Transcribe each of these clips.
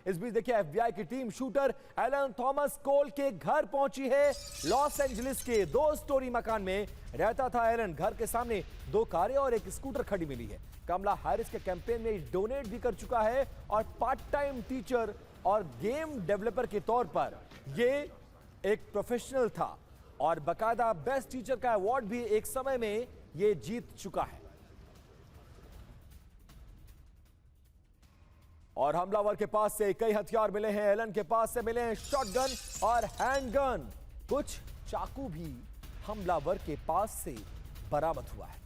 इस बीच देखिए एफबीआई की टीम शूटर एलन थॉमस कोल के घर पहुंची है। लॉस एंजलिस के 2 स्टोरी मकान में रहता था एलन। घर के सामने 2 कारें और एक स्कूटर खड़ी मिली है। कमला हैरिस के कैंपेन में डोनेट भी कर चुका है और पार्ट टाइम टीचर और गेम डेवलपर के तौर पर ये एक प्रोफेशनल था और बाकायदा बेस्ट टीचर का अवार्ड भी एक समय में ये जीत चुका है। और हमलावर के पास से कई हथियार मिले हैं। एलन के पास से मिले हैं शॉटगन और हैंडगन। कुछ चाकू भी हमलावर के पास से बरामद हुआ है।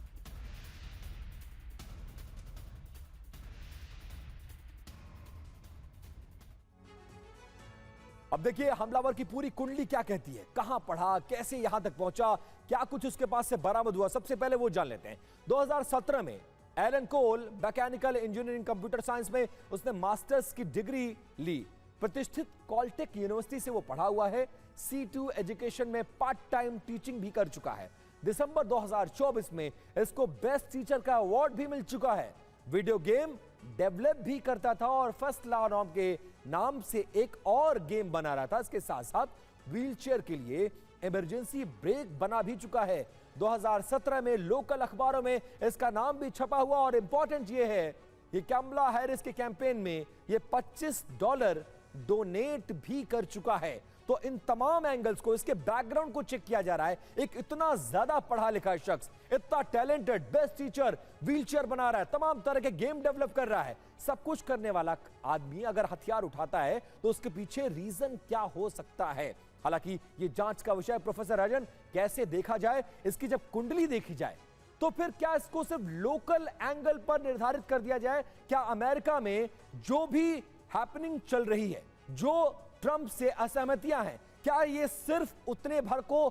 अब देखिए हमलावर की पूरी कुंडली क्या कहती है, कहां पढ़ा, कैसे यहां तक पहुंचा, क्या कुछ उसके पास से बरामद हुआ। सबसे पहले वो जान लेते हैं। 2017 में एलन कोल मैकेनिकल इंजीनियरिंग कंप्यूटर साइंस में उसने मास्टर्स की डिग्री ली। प्रतिष्ठित कॉलटेक यूनिवर्सिटी से वो पढ़ा हुआ है। C2 एजुकेशन में पार्ट टाइम टीचिंग भी कर चुका है। दिसंबर 2024 में इसको बेस्ट टीचर का अवार्ड भी मिल चुका है। वीडियो गेम डेवलप भी करता था और फर्स्ट लॉ नॉम के नाम से एक और गेम बना रहा था। इसके साथ साथ व्हीलचेयर के लिए इमरजेंसी ब्रेक बना भी चुका है। 2017 में लोकल अखबारों में इसका नाम भी छपा हुआ और इंपॉर्टेंट ये है कि कमला हैरिस के कैंपेन में ये $25 डोनेट भी कर चुका है। तो इन तमाम एंगल्स को, इसके बैकग्राउंड को चेक किया जा रहा है। एक इतना ज्यादा पढ़ा लिखा शख्स, इतना टैलेंटेड, बेस्ट टीचर, व्हीलचेयर बना रहा है, तमाम तरह के गेम डेवलप कर रहा है, सब कुछ करने वाला आदमी अगर हथियार उठाता है तो उसके पीछे रीजन क्या हो सकता है। हालांकि ये जांच का विषय प्रोफेसर राजन, कैसे देखा जाए, इसकी जब कुंडली देखी जाए तो फिर क्या इसको सिर्फ लोकल एंगल पर निर्धारित कर दिया जाए? क्या अमेरिका में जो भी हैपनिंग चल रही है, जो ट्रंप से असहमतियां हैं, क्या ये सिर्फ उतने भर को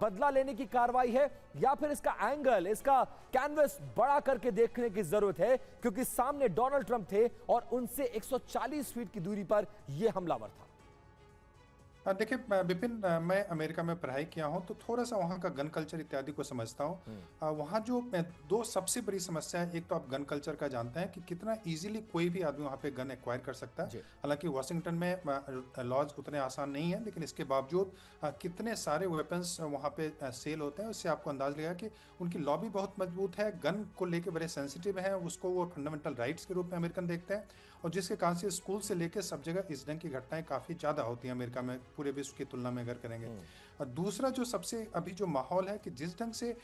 बदला लेने की कार्रवाई है या फिर इसका एंगल, इसका कैनवस बड़ा करके देखने की जरूरत है? क्योंकि सामने डोनाल्ड ट्रंप थे और उनसे 140 फीट की दूरी पर यह हमलावर था। देखिए विपिन, मैं अमेरिका में पढ़ाई किया हूं तो थोड़ा सा वहां का गन कल्चर इत्यादि को समझता हूं। वहां जो 2 सबसे बड़ी समस्या है, एक तो आप गन कल्चर का जानते हैं कि कितना इजीली कोई भी आदमी वहां पे गन एक्वायर कर सकता है। हालांकि वाशिंगटन में लॉज उतने आसान नहीं है, लेकिन इसके बावजूद कितने सारे वेपन्स वहां पे सेल होते हैं, उससे आपको अंदाज लगेगा कि उनकी लॉबी बहुत मजबूत है। गन को लेकर बड़े सेंसिटिव है, उसको वो फंडामेंटल राइट्स के रूप में अमेरिकन देखते हैं और जिसके कारण से स्कूल से लेकर सब जगह इस ढंग की घटनाएं काफी ज्यादा होती है अमेरिका में, पूरे विश्व की तुलना में अगर करेंगे। और दूसरा जो सबसे अभी जो माहौल है कि जिस ढंग से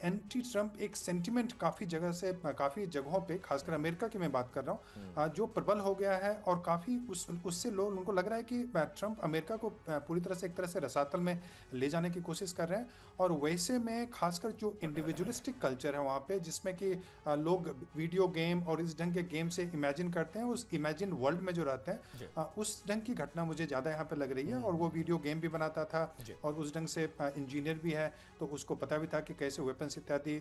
एंटी ट्रंप एक सेंटिमेंट काफी जगह से, काफी जगहों पे, खासकर अमेरिका की मैं बात कर रहा हूं, जो प्रबल हो गया है और काफी उससे लोग, उनको लग रहा है कि ट्रंप अमेरिका को पूरी तरह से एक तरह से रसातल में ले जाने की कोशिश कर रहे हैं। और वैसे में खासकर जो इंडिविजुअलिस्टिक कल्चर है वहां पे, जिसमें कि लोग वीडियो गेम और इस ढंग के गेम से इमेजिन करते हैं, उस इमेजिन वर्ल्ड में जो रहते हैं, उस ढंग की घटना मुझे ज्यादा यहाँ पे लग रही है। और वो वीडियो गेम भी बनाता था और उस ढंग से इंजीनियर भी है, तो उसको पता भी था कि कैसे वेपन्स इत्यादि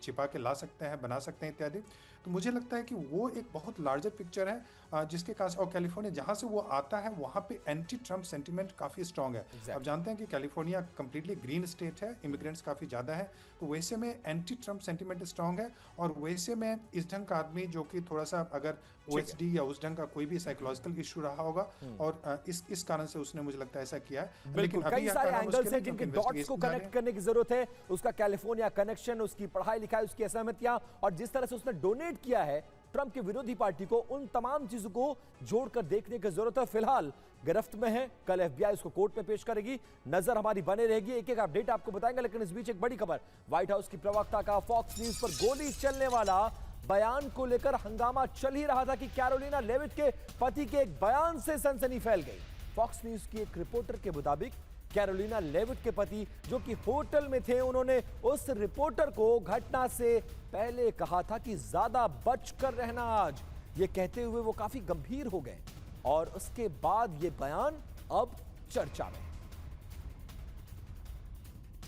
छिपा के ला सकते हैं, बना सकते हैं इत्यादि। तो मुझे लगता है कि वो एक बहुत लार्जर पिक्चर है जिसके कारण, और कैलिफोर्निया जहां से वो आता है वहां पे एंटी ट्रंप सेंटिमेंट काफी स्ट्रांग है। अब जानते हैं कि कैलिफोर्निया कंप्लीटली ग्रीन स्टेट है, इमिग्रेंट्स काफी ज्यादा है, तो वैसे में एंटी ट्रंप सेंटिमेंट स्ट्रांग है। और वैसे में इस ढंग का आदमी जो कि थोड़ा सा अगर OHD या उस ढंग का कोई भी साइकोलॉजिकल इशू रहा होगा और इस कारण से उसने, मुझे लगता है, ऐसा किया है। लेकिन कई सारे एंगल्स हैं जिनके डॉट्स को कनेक्ट करने की जरूरत है। उसका कैलिफोर्निया कनेक्शन, उसकी पढ़ाई लिखाई, उसकी असहमतियां और जिस तरह से उसने डोनेट किया है ट्रंप की विरोधी पार्टी को, उन तमाम चीजों को जोड़कर देखने की जरूरत है। फिलहाल गिरफ्त में है, कल FBI उसको कोर्ट में पेश करेगी। नजर हमारी बने रहेगी, एक एक अपडेट आपको बताएंगे। लेकिन इस बीच एक बड़ी खबर, व्हाइट हाउस की प्रवक्ता का फॉक्स न्यूज पर गोली चलने वाला बयान को लेकर हंगामा चल ही रहा था कि कैरोलिना लेविट के पति के एक बयान से सनसनी फैल गई। फॉक्स न्यूज की एक रिपोर्टर के मुताबिक कैरोलिना लेविट के पति, जो कि होटल में थे, उन्होंने उस रिपोर्टर को घटना से पहले कहा था कि ज्यादा बचकर रहना आज। ये कहते हुए वो काफी गंभीर हो गए और उसके बाद ये बयान अब चर्चा में।